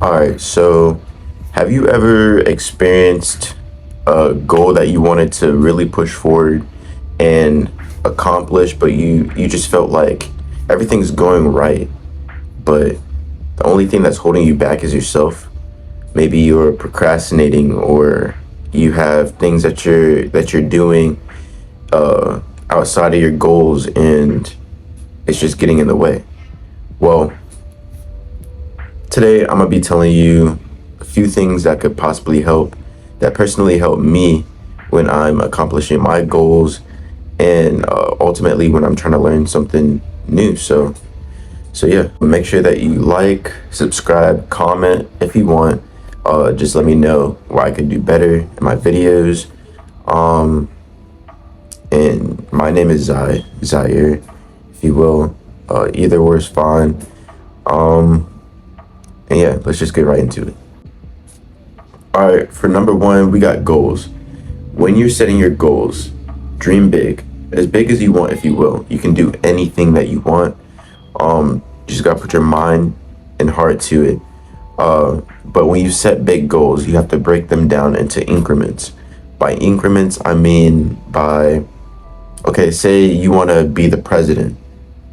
All right, so have you ever experienced a goal that you wanted to really push forward and accomplish, but you just felt like everything's going right, but the only thing that's holding you back is yourself? Maybe you're procrastinating, or you have things that you're doing outside of your goals, and it's just getting in the way. Well, today I'm gonna be telling you a few things that could possibly help, that personally help me when I'm accomplishing my goals, and ultimately when I'm trying to learn something new. So yeah, make sure that you like, subscribe, comment if you want. Just let me know where I could do better in my videos. And my name is Zaire, if you will. Either or is fine. And yeah, let's just get right into it. All right, for number one, we got goals. When you're setting your goals, dream big as you want, if you will. You can do anything that you want. You just gotta put your mind and heart to it. But when you set big goals, you have to break them down into increments. By increments, I mean okay, say you want to be the president.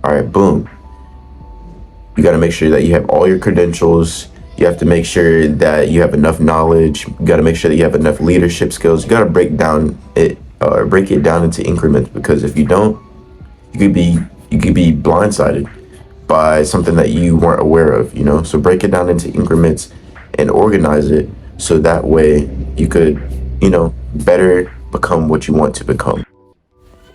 All right, boom. You got to make sure that you have all your credentials. You have to make sure that you have enough knowledge. You got to make sure that you have enough leadership skills. You got to break it down into increments, because if you don't, you could be blindsided by something that you weren't aware of, So break it down into increments and organize it so that way you could, better become what you want to become.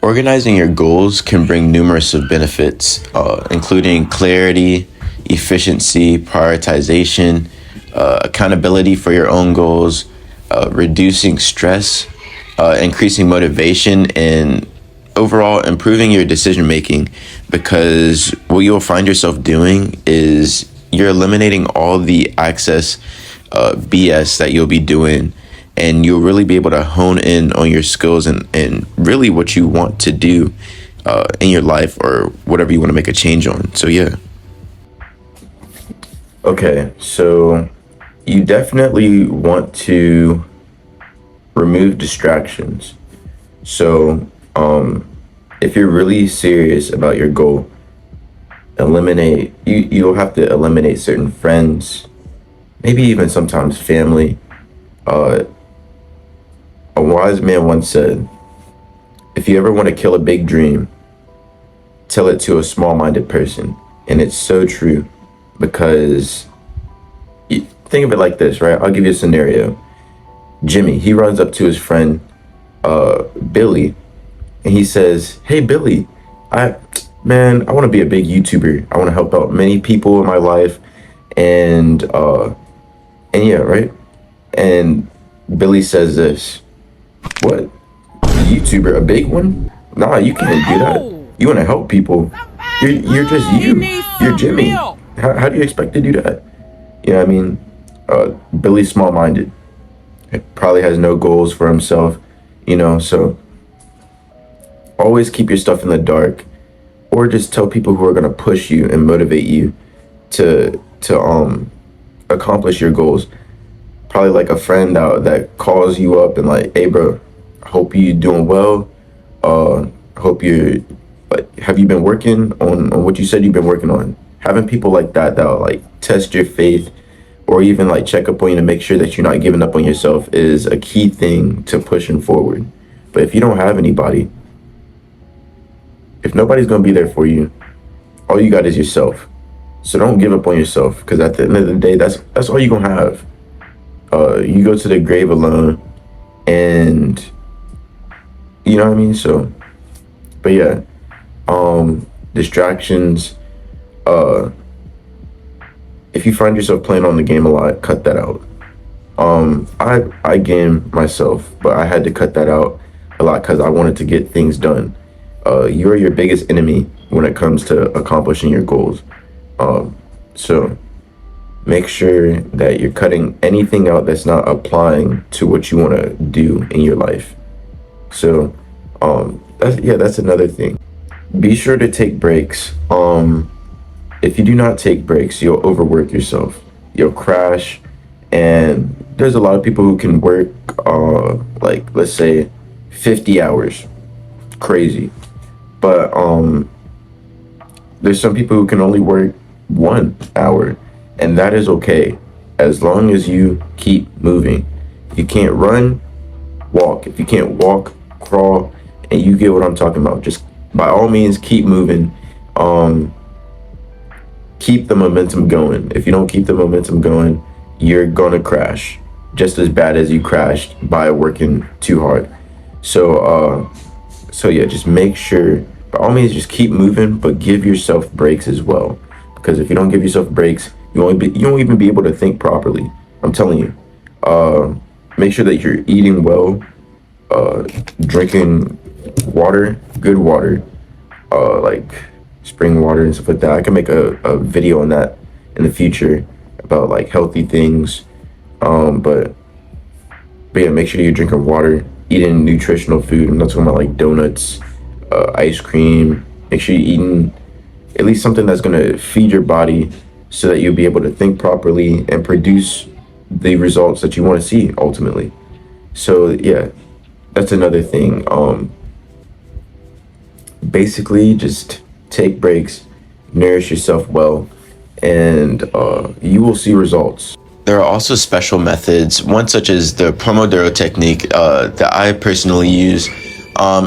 Organizing your goals can bring numerous of benefits, including clarity, efficiency, prioritization, accountability for your own goals, reducing stress, increasing motivation, and overall improving your decision making. Because what you'll find yourself doing is you're eliminating all the excess BS that you'll be doing, and you'll really be able to hone in on your skills and really what you want to do in your life, or whatever you want to make a change on. So yeah. Okay, so you definitely want to remove distractions. So if you're really serious about your goal, you'll have to eliminate certain friends, maybe even sometimes family. A wise man once said, if you ever want to kill a big dream, tell it to a small-minded person. And it's so true, because think of it like this, right? I'll give you a scenario. Jimmy, he runs up to his friend, Billy, and he says, hey, Billy, I want to be a big YouTuber. I want to help out many people in my life. And yeah, right? And Billy says this, what? YouTuber, a big one? Nah, you can't do that. You want to help people. You're just you. You're Jimmy. How do you expect to do that? You know what I mean? Billy's small-minded. Probably has no goals for himself, so always keep your stuff in the dark, or just tell people who are going to push you and motivate you to accomplish your goals. Probably like a friend that calls you up and like, hey bro, hope you doing well. Hope you're like, have you been working on what you said you've been working on? Having people like that'll like test your faith, or even like check up on you to make sure that you're not giving up on yourself, is a key thing to pushing forward. But if you don't have anybody, if nobody's gonna be there for you, all you got is yourself. So don't give up on yourself, because at the end of the day, that's all you're gonna have. You go to the grave alone, and you know what I mean? So, but yeah, distractions, if you find yourself playing on the game a lot, cut that out. I game myself, but I had to cut that out a lot because I wanted to get things done. You're your biggest enemy when it comes to accomplishing your goals. So make sure that you're cutting anything out that's not applying to what you want to do in your life. So that's another thing. Be sure to take breaks. If you do not take breaks, you'll overwork yourself. you'll crash. And there's a lot of people who can work, like, let's say 50 hours. Crazy. But there's some people who can only work 1 hour, and that is okay as long as you keep moving. If you can't run, walk. If you can't walk, crawl. And you get what I'm talking about. Just by all means keep moving. Keep the momentum going. If you don't keep the momentum going, you're gonna crash just as bad as you crashed by working too hard. So yeah, just make sure, by all means, just keep moving, but give yourself breaks as well. Because if you don't give yourself breaks, you won't even be able to think properly. I'm telling you. Make sure that you're eating well, drinking water, good water, like spring water and stuff like that. I can make a video on that in the future about like healthy things. But yeah, make sure you're drinking water, eating nutritional food. I'm not talking about like donuts, ice cream. Make sure you're eating at least something that's gonna feed your body so that you'll be able to think properly and produce the results that you want to see ultimately. So yeah, that's another thing. Basically just take breaks, nourish yourself well, and you will see results. There are also special methods, one such as the Pomodoro technique that I personally use.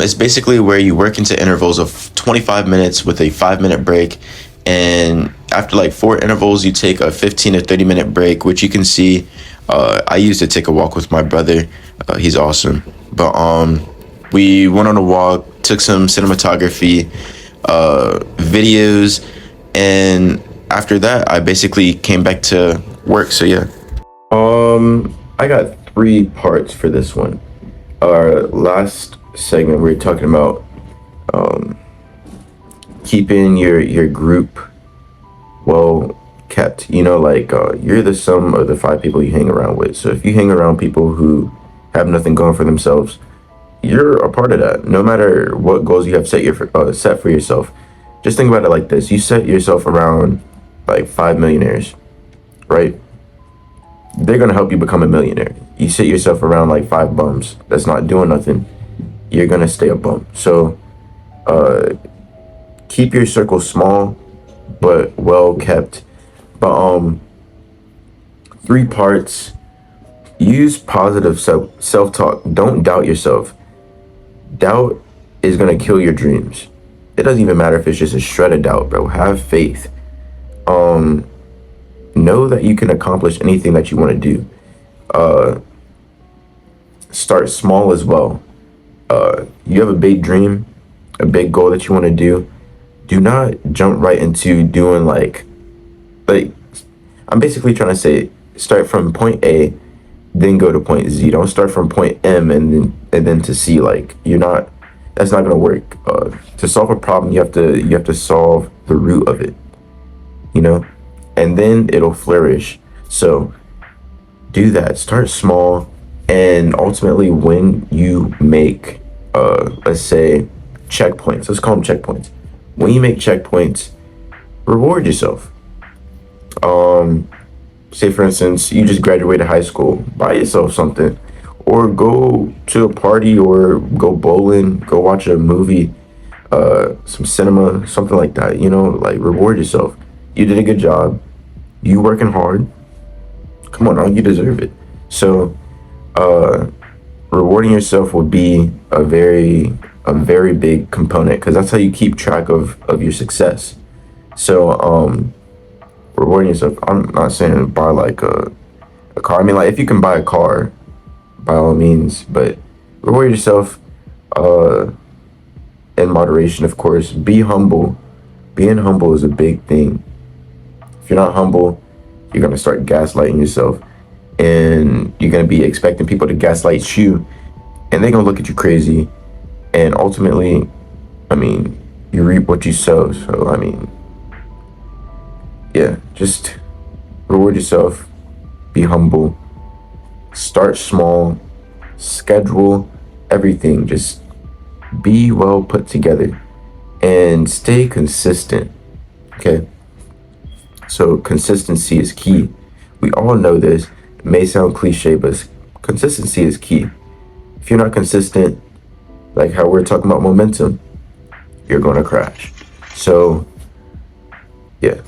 It's basically where you work into intervals of 25 minutes with a 5-minute break. And after like 4 intervals, you take a 15 or 30-minute break, which you can see. I used to take a walk with my brother. He's awesome. But we went on a walk, took some cinematography, videos, and after that, I basically came back to work. So yeah. I got 3 parts for this one. Our last segment, we were talking about keeping your group well kept. Like you're the sum of the 5 people you hang around with. So if you hang around people who have nothing going for themselves, you're a part of that. No matter what goals you have set for yourself, just think about it like this: you set yourself around like 5 millionaires, right? They're gonna help you become a millionaire. You set yourself around like 5 bums that's not doing nothing, you're gonna stay a bum. So keep your circle small but well kept. But 3 parts: use positive self-talk. Don't doubt yourself. Doubt is gonna kill your dreams. It doesn't even matter if it's just a shred of doubt, bro. Have faith. Know that you can accomplish anything that you want to do. Start small as well. You have a big dream, a big goal that you want to do. Do not jump right into doing like I'm basically trying to say, start from point A, then go to point Z. Don't start from point M and then to C. Like that's not gonna work. To solve a problem, you have to solve the root of it. And then it'll flourish. So do that. Start small, and ultimately, when you make, let's say, checkpoints. Let's call them checkpoints. When you make checkpoints, reward yourself. Say for instance, you just graduated high school. Buy yourself something, or go to a party, or go bowling, go watch a movie, some cinema, something like that. Like reward yourself. You did a good job. You working hard. Come on now, you deserve it. So, rewarding yourself would be a very big component, because that's how you keep track of your success. So, rewarding yourself. I'm not saying buy like a car. I mean, like if you can buy a car, by all means, but reward yourself in moderation, of course. Be humble. Being humble is a big thing. If you're not humble, you're going to start gaslighting yourself, and you're going to be expecting people to gaslight you, and they're going to look at you crazy. And ultimately, I mean, you reap what you sow. So, I mean, yeah, just reward yourself, be humble, start small, schedule everything. Just be well put together and stay consistent. Okay. So consistency is key. We we all know this. It may sound cliche, but consistency is key. If you're not consistent, like how we're talking about momentum, you're going to crash. So, yeah,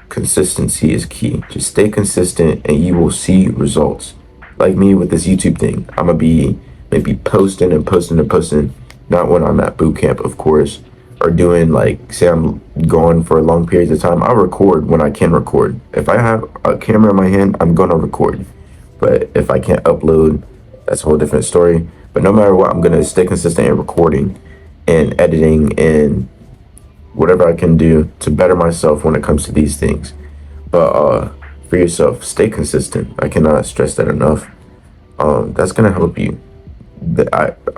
consistency is key. Just stay consistent and you will see results. Like me with this YouTube thing, I'm going to be maybe posting and posting and posting, not when I'm at boot camp, of course, or doing like, say I'm gone for long periods of time. I'll record when I can record. If I have a camera in my hand, I'm going to record. But if I can't upload, that's a whole different story. But no matter what, I'm going to stay consistent in recording and editing and whatever I can do to better myself when it comes to these things. But for yourself, stay consistent. I cannot stress that enough. That's going to help you.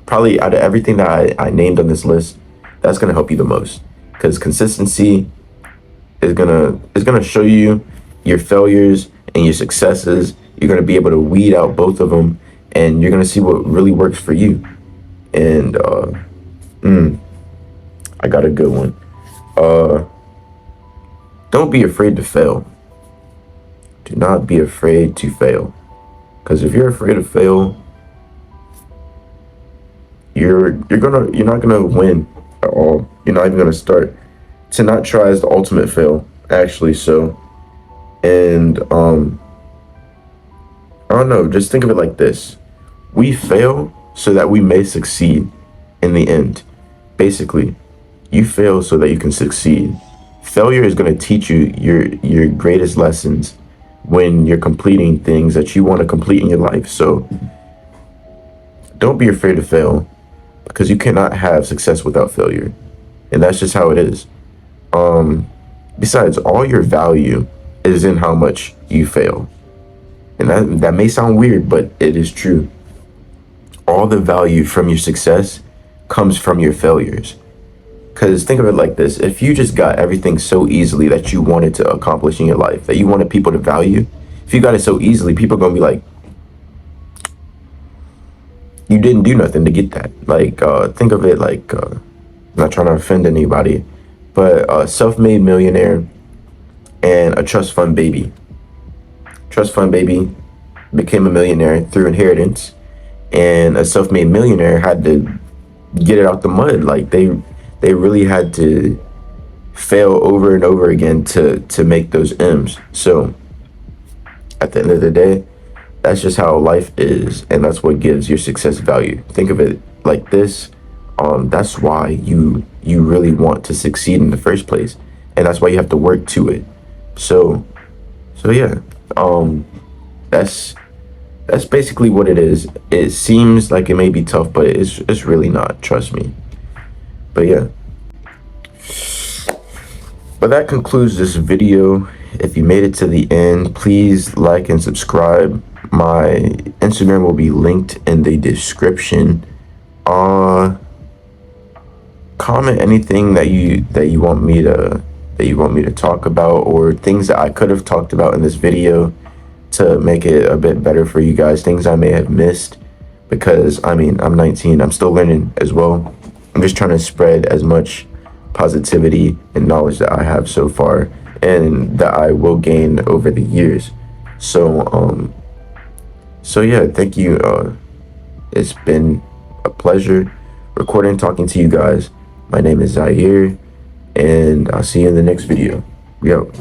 Probably out of everything that I named on this list, that's going to help you the most. Because consistency is gonna show you your failures and your successes. You're going to be able to weed out both of them, and you're going to see what really works for you. And I got a good one. Don't be afraid to fail. Do not be afraid to fail. Because if you're afraid to fail, you're not gonna win at all. You're not even gonna start. To not try is the ultimate fail, actually. So, and I don't know, just think of it like this. We fail so that we may succeed in the end. Basically, you fail so that you can succeed. Failure is going to teach you your greatest lessons when you're completing things that you want to complete in your life. So don't be afraid to fail, because you cannot have success without failure. And that's just how it is. Besides, all your value is in how much you fail. And that may sound weird, but it is true. All the value from your success comes from your failures. Because think of it like this. If you just got everything so easily that you wanted to accomplish in your life, that you wanted people to value, if you got it so easily, people are going to be like, you didn't do nothing to get that. Like, think of it like, I'm not trying to offend anybody, but a self-made millionaire and a trust fund baby. Trust fund baby became a millionaire through inheritance, and a self-made millionaire had to get it out the mud. Like they really had to fail over and over again to make those M's. So at the end of the day, that's just how life is, and that's what gives your success value. Think of it like this. That's why you really want to succeed in the first place, and that's why you have to work to it. So yeah, that's basically what it is. It seems like it may be tough, but it's really not. Trust me. But yeah. But that concludes this video. If you made it to the end, please like and subscribe. My Instagram will be linked in the description. Comment anything that you want me to talk about, or things that I could have talked about in this video to make it a bit better for you guys, things I may have missed, because I mean, I'm 19, I'm still learning as well. I'm just trying to spread as much positivity and knowledge that I have so far, and that I will gain over the years. So yeah, thank you. It's been a pleasure recording, talking to you guys. My name is Zaire, and I'll see you in the next video. We out.